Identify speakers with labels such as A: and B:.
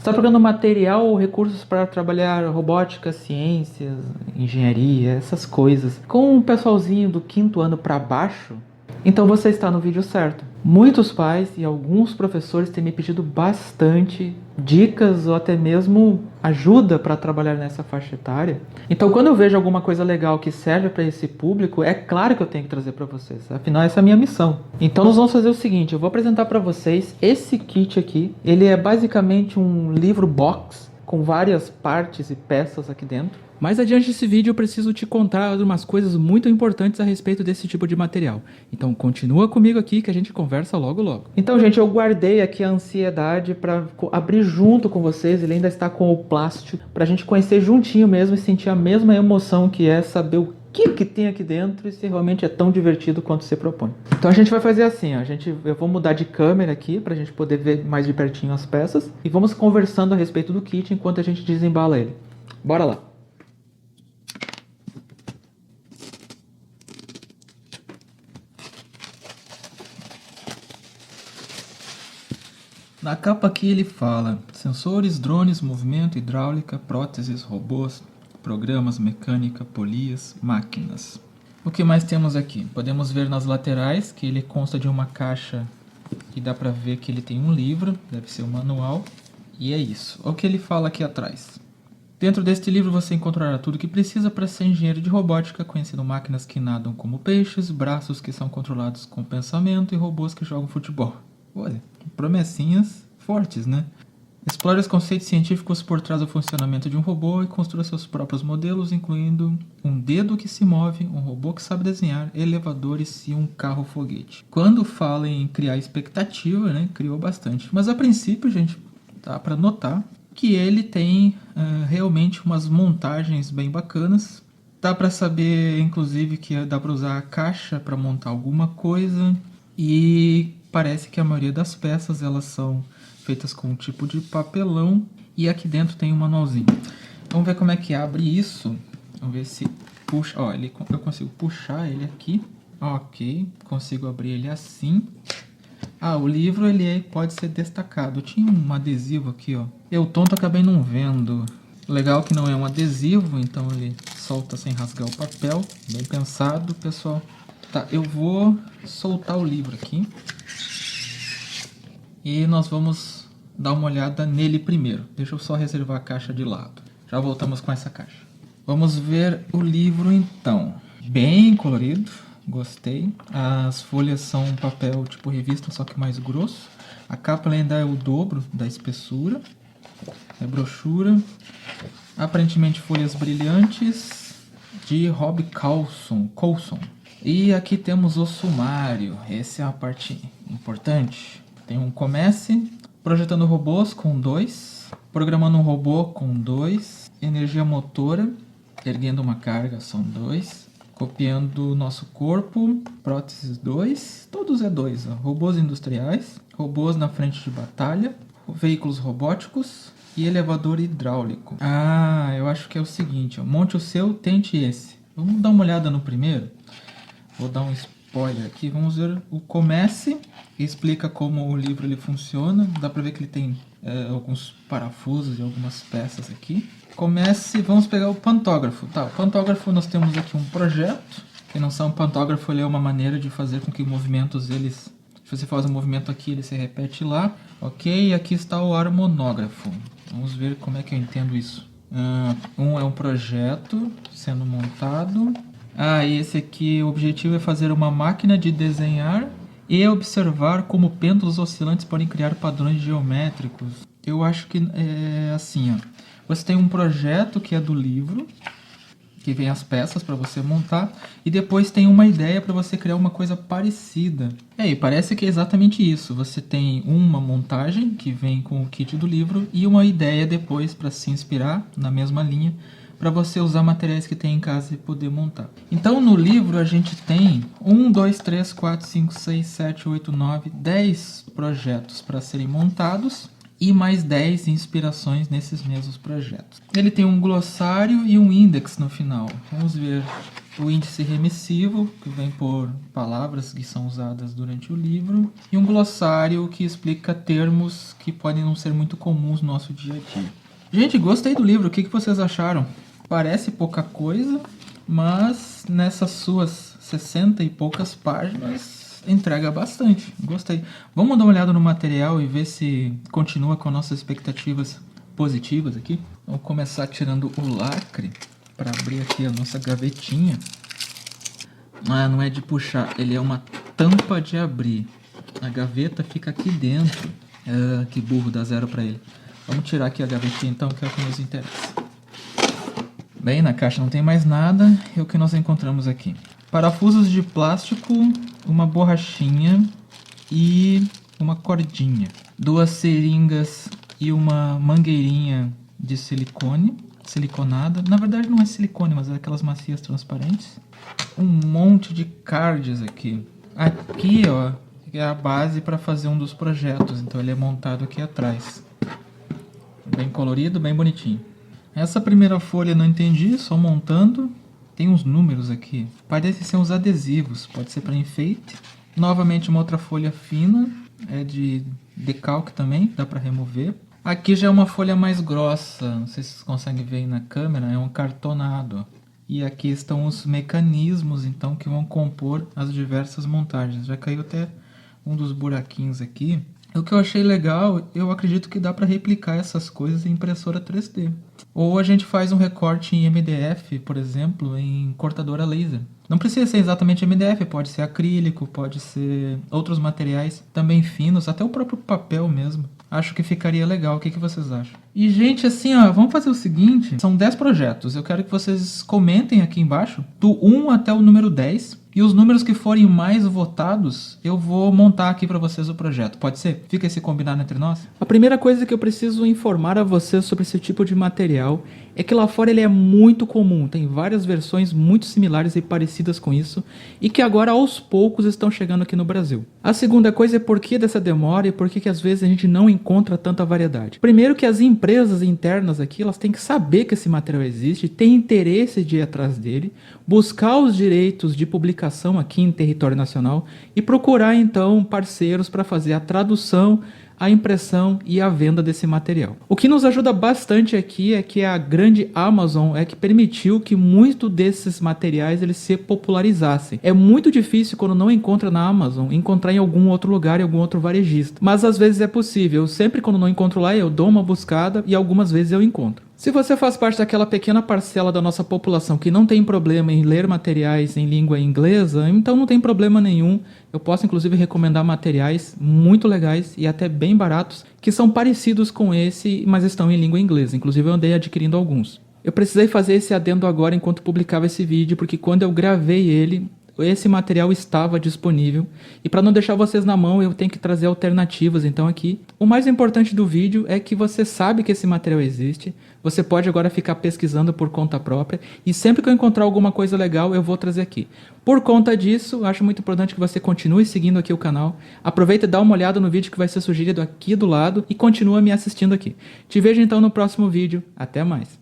A: está procurando material ou recursos para trabalhar robótica, ciências, engenharia, essas coisas, com um pessoalzinho do 5º ano para baixo, então você está no vídeo certo. Muitos pais e alguns professores têm me pedido bastante dicas ou até mesmo ajuda para trabalhar nessa faixa etária. Então, quando eu vejo alguma coisa legal que serve para esse público, é claro que eu tenho que trazer para vocês. Afinal, essa é a minha missão. Então, nós vamos fazer o seguinte, eu vou apresentar para vocês esse kit aqui. Ele é basicamente um livro box com várias partes e peças aqui dentro. Mais adiante desse vídeo eu preciso te contar umas coisas muito importantes a respeito desse tipo de material. Então continua comigo aqui que a gente conversa logo logo. Então, gente, eu guardei aqui a ansiedade para abrir junto com vocês. Ele ainda está com o plástico para a gente conhecer juntinho mesmo e sentir a mesma emoção que é saber o que tem aqui dentro e se realmente é tão divertido quanto se propõe. Então a gente vai fazer assim, ó, eu vou mudar de câmera aqui para a gente poder ver mais de pertinho as peças e vamos conversando a respeito do kit enquanto a gente desembala ele. Bora lá! Na capa aqui ele fala sensores, drones, movimento, hidráulica, próteses, robôs, programas, mecânica, polias, máquinas. O que mais temos aqui? Podemos ver nas laterais que ele consta de uma caixa que dá para ver que ele tem um livro, deve ser um manual, e é isso. O que ele fala aqui atrás? Dentro deste livro você encontrará tudo o que precisa para ser engenheiro de robótica, conhecendo máquinas que nadam como peixes, braços que são controlados com pensamento e robôs que jogam futebol. Olha, promessinhas fortes, né? Explore os conceitos científicos por trás do funcionamento de um robô e construa seus próprios modelos, incluindo um dedo que se move, um robô que sabe desenhar, elevadores e um carro-foguete. Quando fala em criar expectativa, né, criou bastante. Mas a princípio, gente, dá para notar que ele tem realmente umas montagens bem bacanas. Dá para saber, inclusive, que dá para usar a caixa para montar alguma coisa e parece que a maioria das peças elas são feitas com um tipo de papelão e aqui dentro tem um manualzinho. Vamos ver como é que abre isso. Vamos ver se puxa. Ó, eu consigo puxar ele aqui. Ok, consigo abrir ele assim. Ah, o livro ele pode ser destacado. Tinha um adesivo aqui, ó. Eu tonto acabei não vendo. Legal que não é um adesivo, então ele solta sem rasgar o papel. Bem pensado, pessoal. Tá, eu vou soltar o livro aqui. E nós vamos dar uma olhada nele primeiro. Deixa eu só reservar a caixa de lado. Já voltamos com essa caixa. Vamos ver o livro então. Bem colorido, gostei. As folhas são um papel tipo revista, só que mais grosso. A capa ainda é o dobro da espessura. É brochura. Aparentemente folhas brilhantes de Rob Coulson. E aqui temos o sumário. Essa é a parte importante. Tem um comece, projetando robôs com 2, programando um robô com 2, energia motora, erguendo uma carga são 2, copiando o nosso corpo, próteses 2, todos é 2, robôs industriais, robôs na frente de batalha, veículos robóticos e elevador hidráulico. Ah, eu acho que é o seguinte, ó, monte o seu, tente esse. Vamos dar uma olhada no primeiro. Vou dar um spoiler aqui, vamos ver o comece, que explica como o livro ele funciona. Dá para ver que ele tem alguns parafusos e algumas peças aqui. Comece, vamos pegar o pantógrafo. Tá, o pantógrafo nós temos aqui um projeto. Quem não sabe, um pantógrafo ele é uma maneira de fazer com que movimentos eles... Se você faz um movimento aqui, ele se repete lá. Ok, e aqui está o harmonógrafo. Vamos ver como é que eu entendo isso. Um é um projeto sendo montado. Ah, e esse aqui, o objetivo é fazer uma máquina de desenhar e observar como pêndulos oscilantes podem criar padrões geométricos. Eu acho que é assim, ó. Você tem um projeto que é do livro, que vem as peças para você montar, e depois tem uma ideia para você criar uma coisa parecida. E parece que é exatamente isso. Você tem uma montagem que vem com o kit do livro e uma ideia depois para se inspirar na mesma linha, para você usar materiais que tem em casa e poder montar. Então no livro a gente tem 1, 2, 3, 4, 5, 6, 7, 8, 9, 10 projetos para serem montados. e mais 10 inspirações nesses mesmos projetos. Ele tem um glossário e um index no final. Vamos ver o índice remissivo, que vem por palavras que são usadas durante o livro, e um glossário que explica termos que podem não ser muito comuns no nosso dia a dia. Gente, gostei do livro, o que vocês acharam? Parece pouca coisa, mas nessas suas 60 e poucas páginas entrega bastante, gostei. Vamos dar uma olhada no material e ver se continua com nossas expectativas positivas aqui. Vamos começar tirando o lacre para abrir aqui a nossa gavetinha. Ah, não é de puxar, ele é uma tampa de abrir. A gaveta fica aqui dentro. Ah, que burro, dá 0 para ele. Vamos tirar aqui a gavetinha então, que é o que nos interessa. Bem, na caixa não tem mais nada. E o que nós encontramos aqui? Parafusos de plástico, uma borrachinha e uma cordinha. 2 seringas e uma mangueirinha de silicone, siliconada. Na verdade não é silicone, mas é aquelas macias transparentes. Um monte de cards aqui. Aqui, ó, é a base para fazer um dos projetos. Então ele é montado aqui atrás. Bem colorido, bem bonitinho. Essa primeira folha não entendi, só montando. Tem uns números aqui. Parecem ser uns adesivos, pode ser para enfeite. Novamente uma outra folha fina, é de decalque também, dá para remover. Aqui já é uma folha mais grossa, não sei se vocês conseguem ver aí na câmera, é um cartonado. E aqui estão os mecanismos, então, que vão compor as diversas montagens. Já caiu até um dos buraquinhos aqui. O que eu achei legal, eu acredito que dá para replicar essas coisas em impressora 3D. Ou a gente faz um recorte em MDF, por exemplo, em cortadora laser. Não precisa ser exatamente MDF, pode ser acrílico, pode ser outros materiais também finos, até o próprio papel mesmo. Acho que ficaria legal, o que vocês acham? E gente, assim ó, vamos fazer o seguinte, são 10 projetos, eu quero que vocês comentem aqui embaixo, do 1 até o número 10, e os números que forem mais votados, eu vou montar aqui para vocês o projeto. Pode ser? Fica esse combinado entre nós? A primeira coisa que eu preciso informar a vocês sobre esse tipo de material é que lá fora ele é muito comum. Tem várias versões muito similares e parecidas com isso e que agora aos poucos estão chegando aqui no Brasil. A segunda coisa é por que dessa demora e por que às vezes a gente não encontra tanta variedade. Primeiro que as empresas internas aqui, elas têm que saber que esse material existe, têm interesse de ir atrás dele, buscar os direitos de publicação aqui em território nacional e procurar então parceiros para fazer a tradução, a impressão e a venda desse material. O que nos ajuda bastante aqui é que a grande Amazon é que permitiu que muito desses materiais eles se popularizassem. É muito difícil quando não encontra na Amazon encontrar em algum outro lugar, em algum outro varejista. Mas às vezes é possível. Sempre quando não encontro lá eu dou uma buscada e algumas vezes eu encontro. Se você faz parte daquela pequena parcela da nossa população que não tem problema em ler materiais em língua inglesa, então não tem problema nenhum. Eu posso inclusive recomendar materiais muito legais e até bem baratos que são parecidos com esse, mas estão em língua inglesa. Inclusive eu andei adquirindo alguns. Eu precisei fazer esse adendo agora enquanto publicava esse vídeo, porque quando eu gravei ele, esse material estava disponível e para não deixar vocês na mão eu tenho que trazer alternativas. Então aqui o mais importante do vídeo é que você sabe que esse material existe, você pode agora ficar pesquisando por conta própria e sempre que eu encontrar alguma coisa legal eu vou trazer aqui. Por conta disso, acho muito importante que você continue seguindo aqui o canal, aproveita e dá uma olhada no vídeo que vai ser sugerido aqui do lado e continua me assistindo aqui. Te vejo então no próximo vídeo, até mais!